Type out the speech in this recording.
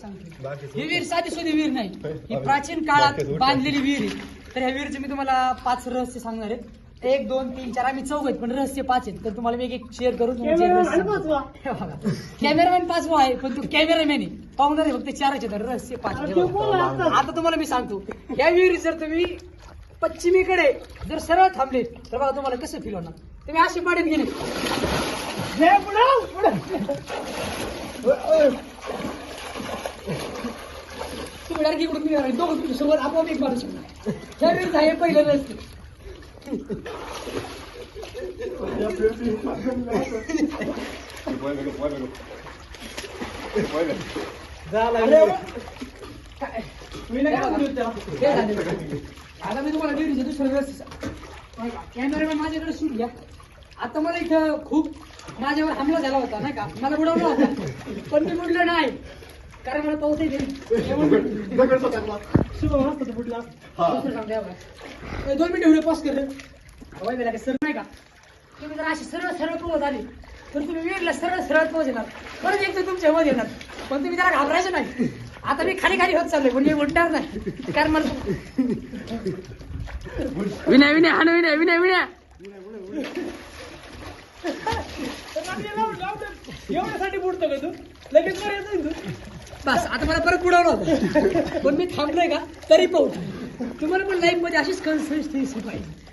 ही विहीर साधी सुधी विहीर नाही, ही प्राचीन काळात बांधलेली विहीर आहे. तर ह्या विहीरचे मी तुम्हाला 5 रहस्य सांगणार आहे. 1 2 3 4 आम्ही 4 आहेत, पण रहस्य 5 आहेत. तर तुम्हाला मी एक शेअर करून कॅमेरामॅन 5 आहे, पण तू कॅमेरामॅन आहे. पाहुणार आहे फक्त 4 आहेत, रहस्य 5. आता तुम्हाला मी सांगतो, या विहिरी जर तुम्ही पश्चिमेकडे जर सरळ थांबले तर बघा तुम्हाला कसं फील होणार. तुम्ही अशी पाडीत गेले, तुम्ही डायरेक्ट इकडून निघाला, दोघं सोबत आपोआप एक माणूस ह्या विहिरीचं आहे पहिलं रस्ते. आता मी तुम्हाला विहिरीचे दुसरं रस्ते कॅमेरामॅन माझ्याकडे शूट घ्या. आता मला इथं खूप माझ्यावर हमला झाला होता नाही का, मला बुडवला होता, पण मी बुडलो नाही कारण मला पाऊस येते. 2 मिनिटं व्हिडिओ पॉज कर. सर नाही का, तुम्ही जर अशी सरळ सरळ पोहत आली तर तुम्ही विहिरीला सरळ सरळ पोहोच येणार, परत एकदा तुमच्या मध्ये येणार. पण तुम्ही त्याला घाबरायचं नाही. आता मी खाली खाली होत चाललोय, पण मी उडणार नाही कारण मला विनय विनय हा विनय विनय विनय एवढ्यासाठी बुडतो का तू लगेच तू. बस आता मला परत बुडवलं होतं, पण मी थांबलोय का तरी पोहोच. तुम्हाला पण लाईफ मध्ये अशीच कन्सिस्टन्सी पाहिजे.